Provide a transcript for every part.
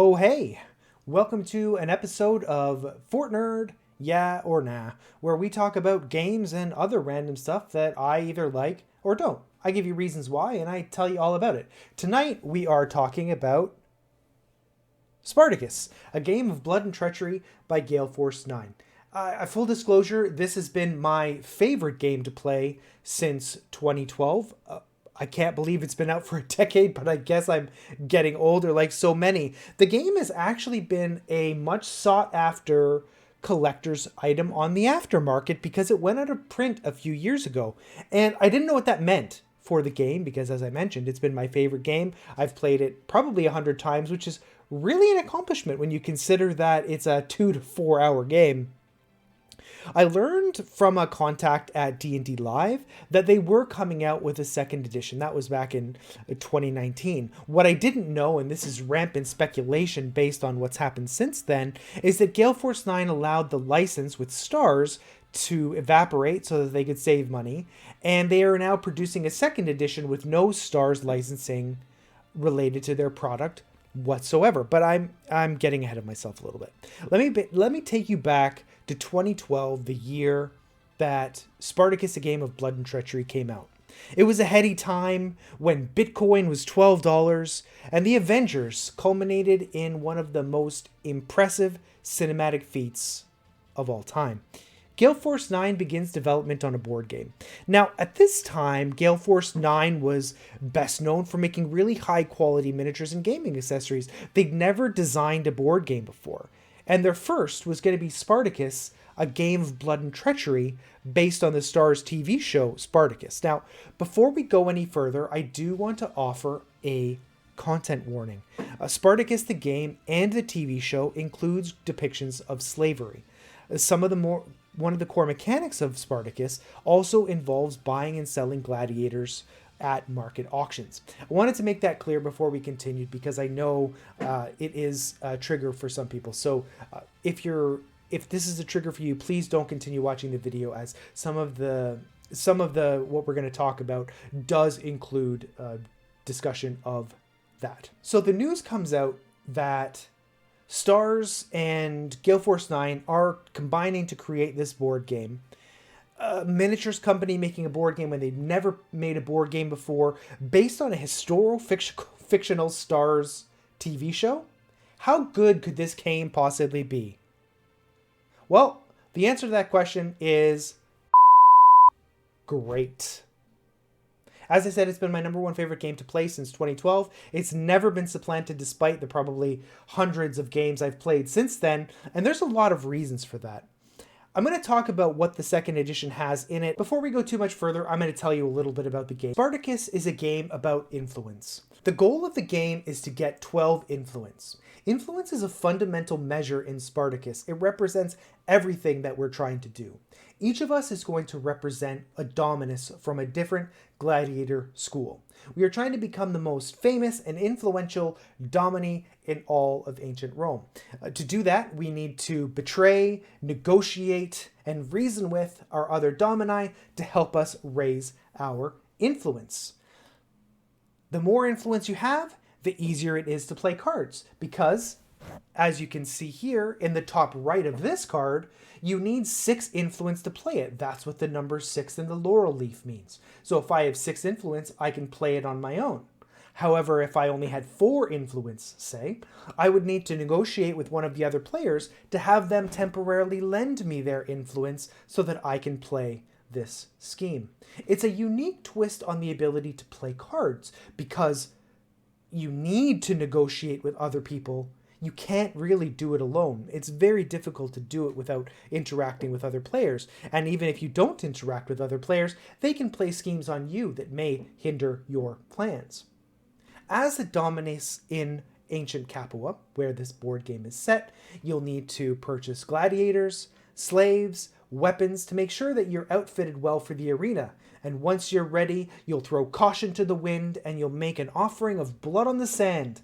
Oh, hey, welcome to an episode of Fort Nerd, Yeah or Nah, where we talk about games and other random stuff that I either like or don't. I give you reasons why and I tell you all about it. Tonight we are talking about Spartacus, a game of blood and treachery by Gale Force Nine. Full disclosure, this has been my favorite game to play since 2012. I can't believe it's been out for a decade, but I guess I'm getting older like so many. The game has actually been a much sought after collector's item on the aftermarket because it went out of print a few years ago. And I didn't know what that meant for the game because, as I mentioned, it's been my favorite game. I've played it probably 100 times, which is really an accomplishment when you consider that it's a 2 to 4 hour game. I learned from a contact at D&D Live that they were coming out with a second edition. That was back in 2019. What I didn't know, and this is rampant speculation based on what's happened since then, is that Gale Force 9 allowed the license with stars to evaporate so that they could save money, and they are now producing a second edition with no stars licensing related to their product whatsoever. But I'm getting ahead of myself a little bit. Let me take you back to 2012, the year that Spartacus, a Game of Blood and Treachery came out. It was a heady time when Bitcoin was $12 and the Avengers culminated in one of the most impressive cinematic feats of all time. Gale Force 9 begins development on a board game. Now, at this time, Gale Force 9 was best known for making really high quality miniatures and gaming accessories. They'd never designed a board game before. And their first was going to be Spartacus, a Game of Blood and Treachery based on the Starz TV show Spartacus. Now, before we go any further, I do want to offer a content warning. Spartacus, the game, and the TV show includes depictions of slavery. One of the core mechanics of Spartacus also involves buying and selling gladiators at market auctions. I wanted to make that clear before we continued because I know it is a trigger for some people. So if this is a trigger for you, please don't continue watching the video, as some of the what we're going to talk about does include discussion of that. So the news comes out that Starz and Gale Force 9 are combining to create this board game. A miniatures company making a board game when they've never made a board game before, based on a fictional Starz TV show? How good could this game possibly be? Well, the answer to that question is great. As I said, it's been my number one favorite game to play since 2012. It's never been supplanted despite the probably hundreds of games I've played since then, and there's a lot of reasons for that. I'm going to talk about what the second edition has in it. Before we go too much further, I'm going to tell you a little bit about the game. Spartacus is a game about influence. The goal of the game is to get 12 influence. Influence is a fundamental measure in Spartacus. It represents everything that we're trying to do. Each of us is going to represent a dominus from a different gladiator school. We are trying to become the most famous and influential dominie in all of ancient Rome. To do that, we need to betray, negotiate, and reason with our other domini to help us raise our influence. The more influence you have, the easier it is to play cards, because, as you can see here in the top right of this card, you need 6 influence to play it. That's what the number 6 in the laurel leaf means. So if I have 6 influence, I can play it on my own. However, if I only had 4 influence, say, I would need to negotiate with one of the other players to have them temporarily lend me their influence so that I can play this scheme. It's a unique twist on the ability to play cards because you need to negotiate with other people. You can't really do it alone. It's very difficult to do it without interacting with other players. And even if you don't interact with other players, they can play schemes on you that may hinder your plans. As the dominus in ancient Capua, where this board game is set, you'll need to purchase gladiators, slaves, weapons to make sure that you're outfitted well for the arena. And once you're ready, you'll throw caution to the wind and you'll make an offering of blood on the sand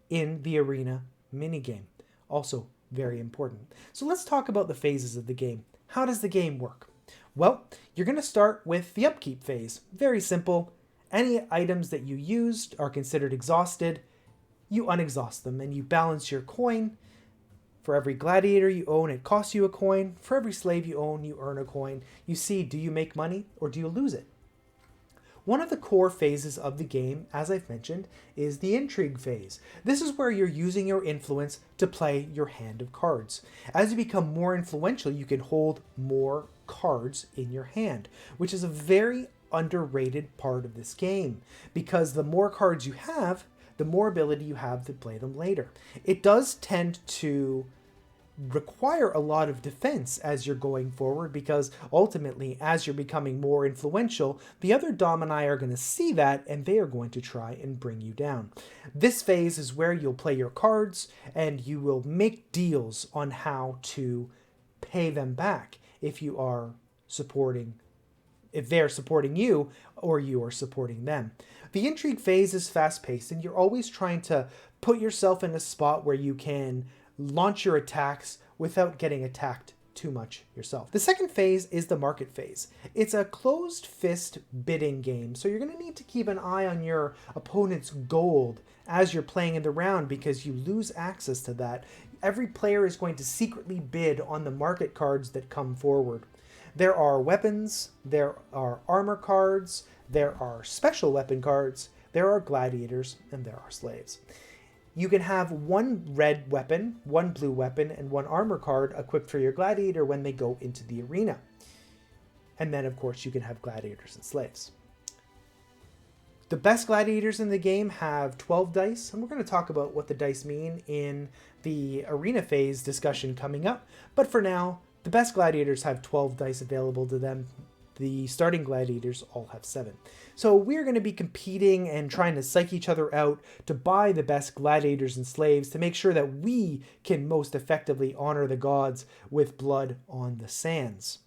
in the arena minigame. Also very important. So let's talk about the phases of the game. How does the game work? Well, you're going to start with the Upkeep Phase. Very simple. Any items that you used are considered exhausted. you unexhaust them and you balance your coin. For every gladiator you own, it costs you a coin. For every slave you own, you earn a coin. You see, do you make money or do you lose it? One of the core phases of the game, as I've mentioned, is the Intrigue Phase. This is where you're using your influence to play your hand of cards. As you become more influential, you can hold more cards in your hand, which is a very underrated part of this game, because the more cards you have, the more ability you have to play them later. It does tend to require a lot of defense as you're going forward, because ultimately, as you're becoming more influential, the other Domini are going to see that and they are going to try and bring you down. This phase is where you'll play your cards and you will make deals on how to pay them back if you are supporting, if they're supporting you or you are supporting them. The Intrigue Phase is fast-paced and you're always trying to put yourself in a spot where you can launch your attacks without getting attacked too much yourself. The second phase is the market phase. It's a closed fist bidding game, so you're going to need to keep an eye on your opponent's gold as you're playing in the round, because you lose access to that. Every player is going to secretly bid on the market cards that come forward. There are weapons, there are armor cards, there are special weapon cards, there are gladiators, and there are slaves. You can have one red weapon, one blue weapon, and one armor card equipped for your gladiator when they go into the arena. And then, of course, you can have gladiators and slaves. The best gladiators in the game have 12 dice, and we're going to talk about what the dice mean in the arena phase discussion coming up. But for now, the best gladiators have 12 dice available to them. The starting gladiators all have 7. So we're going to be competing and trying to psych each other out to buy the best gladiators and slaves to make sure that we can most effectively honor the gods with blood on the sands.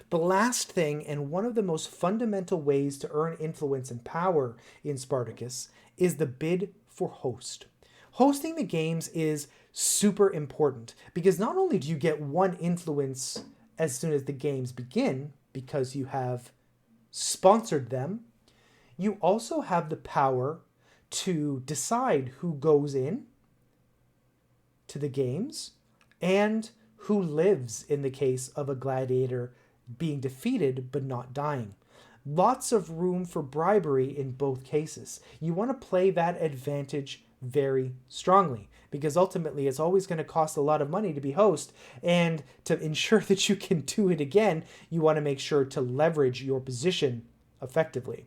The last thing, and one of the most fundamental ways to earn influence and power in Spartacus, is the bid for host. Hosting the games is super important because not only do you get one influence as soon as the games begin, because you have sponsored them, you also have the power to decide who goes in to the games and who lives in the case of a gladiator being defeated but not dying. Lots of room for bribery in both cases. You want to play that advantage very strongly, because ultimately it's always going to cost a lot of money to be host, and to ensure that you can do it again, you want to make sure to leverage your position effectively.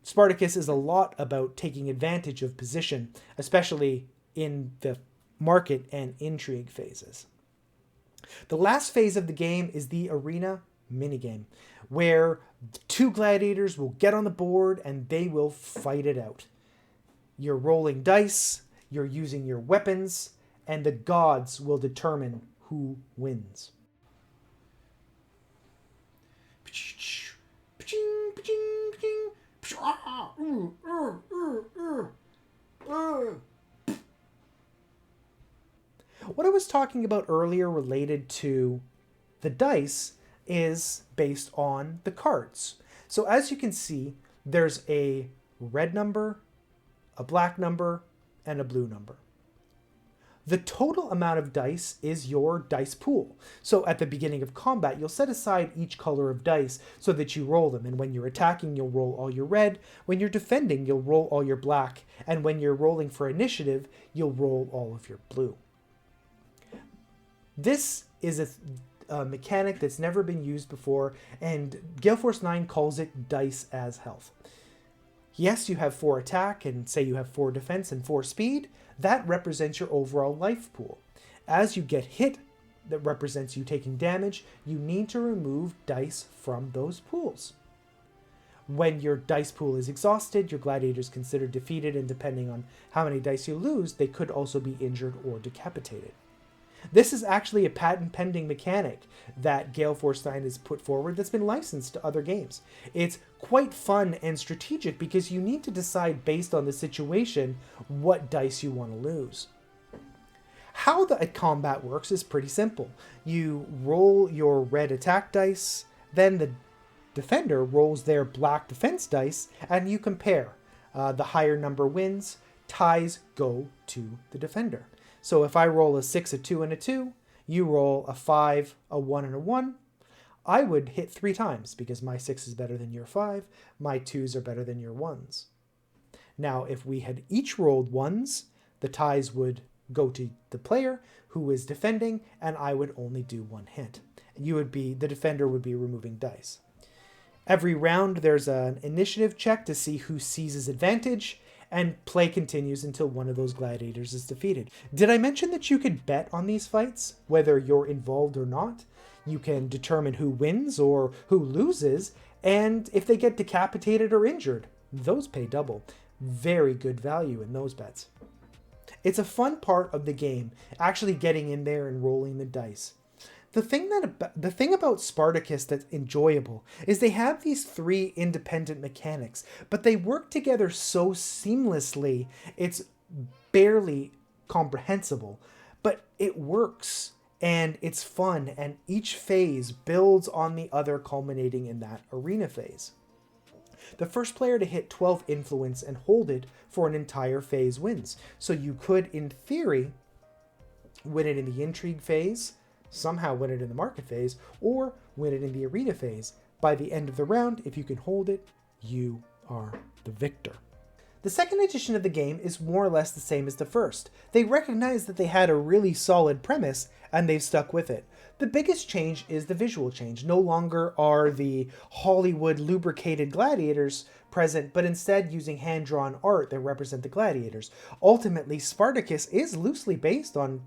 Spartacus is a lot about taking advantage of position, especially in the market and intrigue phases. The last phase of the game is the arena minigame, where 2 gladiators will get on the board and they will fight it out. You're rolling dice, you're using your weapons, and the gods will determine who wins. What I was talking about earlier related to the dice is based on the cards. So as you can see, there's a red number, a black number, and a blue number. The total amount of dice is your dice pool. So at the beginning of combat, you'll set aside each color of dice so that you roll them. And when you're attacking, you'll roll all your red. When you're defending, you'll roll all your black. And when you're rolling for initiative, you'll roll all of your blue. This is a mechanic that's never been used before, and Gale Force 9 calls it dice as health. Yes, you have 4 attack, and say you have 4 defense and 4 speed. That represents your overall life pool. As you get hit, that represents you taking damage, you need to remove dice from those pools. When your dice pool is exhausted, your gladiator is considered defeated, and depending on how many dice you lose, they could also be injured or decapitated. This is actually a patent-pending mechanic that Gale Force 9 has put forward that's been licensed to other games. It's quite fun and strategic because you need to decide based on the situation what dice you want to lose. How the combat works is pretty simple. You roll your red attack dice, then the defender rolls their black defense dice, and you compare. The higher number wins. ties go to the defender. So if I roll a 6, a 2, and a 2, you roll a 5, a 1, and a 1, I would hit 3 times because my 6 is better than your 5, my 2s are better than your 1s. Now, if we had each rolled 1s, the ties would go to the player who is defending, and I would only do 1 hit. The defender would be removing dice. Every round, there's an initiative check to see who seizes advantage, and play continues until one of those gladiators is defeated. Did I mention that you could bet on these fights, whether you're involved or not? You can determine who wins or who loses, and if they get decapitated or injured, those pay double. Very good value in those bets. It's a fun part of the game, actually getting in there and rolling the dice. The thing about Spartacus that's enjoyable is they have these 3 independent mechanics, but they work together so seamlessly, it's barely comprehensible. But it works, and it's fun, and each phase builds on the other, culminating in that arena phase. The first player to hit 12 influence and hold it for an entire phase wins. So you could, in theory, win it in the Intrigue phase, somehow win it in the market phase, or win it in the arena phase. By the end of the round, if you can hold it, you are the victor. The second edition of the game is more or less the same as the first. They recognize that they had a really solid premise, and they've stuck with it. The biggest change is the visual change. No longer are the Hollywood lubricated gladiators present, but instead using hand-drawn art that represent the gladiators. Ultimately, Spartacus is loosely based on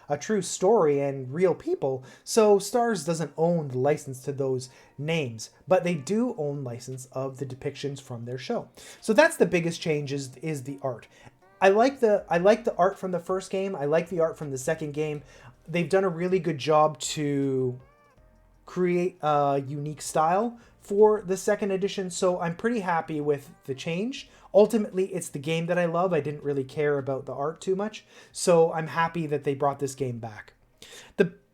a true story and real people, so Starz doesn't own the license to those names, but they do own license of the depictions from their show. So that's the biggest change is the art. I like the art from the first game. I like the art from the second game. They've done a really good job to create a unique style for the second edition, so I'm pretty happy with the change. Ultimately, it's the game that I love. I didn't really care about the art too much, so I'm happy that they brought this game back.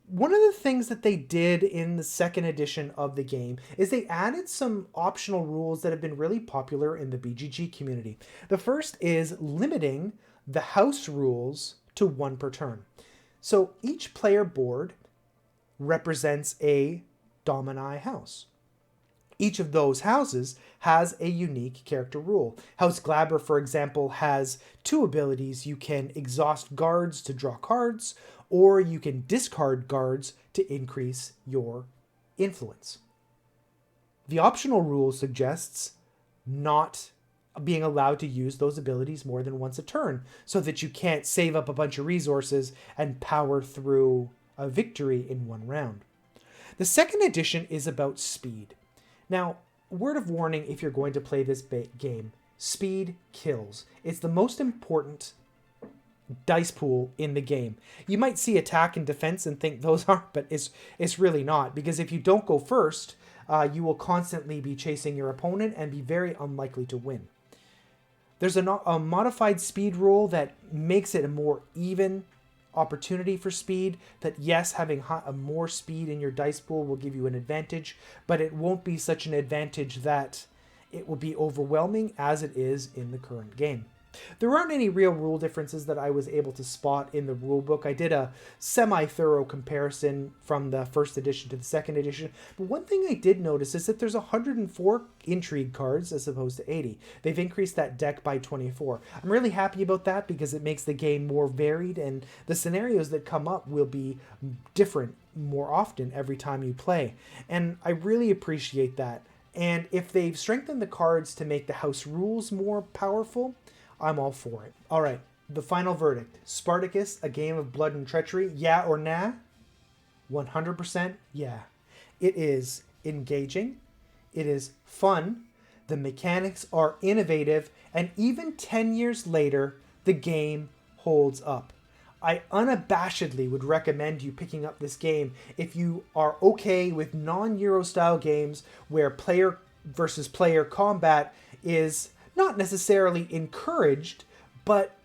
One of the things that they did in the second edition of the game is they added some optional rules that have been really popular in the BGG community. The first is limiting the house rules to 1 per turn. So each player board represents a Domini house. Each of those houses has a unique character rule. House Glaber, for example, has 2 abilities. You can exhaust guards to draw cards, or you can discard guards to increase your influence. The optional rule suggests not being allowed to use those abilities more than once a turn, so that you can't save up a bunch of resources and power through a victory in 1 round. The second edition is about speed. Now, word of warning if you're going to play this game, speed kills. It's the most important dice pool in the game. You might see attack and defense and think those aren't, but it's really not, because if you don't go first, you will constantly be chasing your opponent and be very unlikely to win. There's a modified speed rule that makes it a more even opportunity for speed, that yes, having more speed in your dice pool will give you an advantage, but it won't be such an advantage that it will be overwhelming as it is in the current game. There aren't any real rule differences that I was able to spot in the rulebook. I did a semi-thorough comparison from the first edition to the second edition, but one thing I did notice is that there's 104 intrigue cards as opposed to 80. They've increased that deck by 24. I'm really happy about that because it makes the game more varied, and the scenarios that come up will be different more often every time you play, and I really appreciate that. And if they've strengthened the cards to make the house rules more powerful, I'm all for it. All right, the final verdict. Spartacus, a game of blood and treachery, yeah or nah? 100% yeah. It is engaging. It is fun. The mechanics are innovative. And even 10 years later, the game holds up. I unabashedly would recommend you picking up this game if you are okay with non-Euro style games where player versus player combat is not necessarily encouraged, but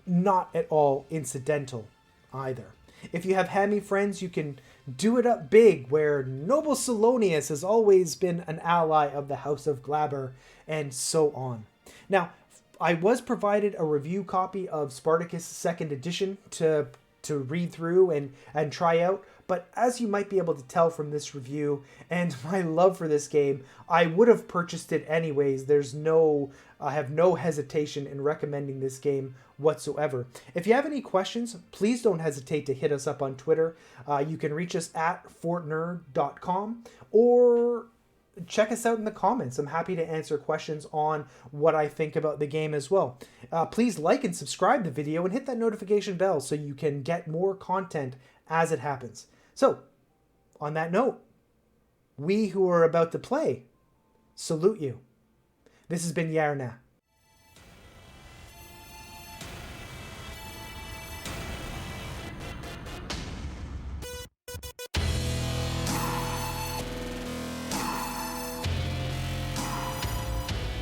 not at all incidental either. If you have hammy friends, you can do it up big, where Noble Salonius has always been an ally of the House of Glaber, and so on. Now, I was provided a review copy of Spartacus 2nd Edition to read through and try out. But as you might be able to tell from this review and my love for this game, I would have purchased it anyways. I have no hesitation in recommending this game whatsoever. If you have any questions, please don't hesitate to hit us up on Twitter. You can reach us at fortnerd.com or check us out in the comments. I'm happy to answer questions on what I think about the game as well. Please like and subscribe the video and hit that notification bell so you can get more content as it happens. So, on that note, we who are about to play salute you. This has been Yarna.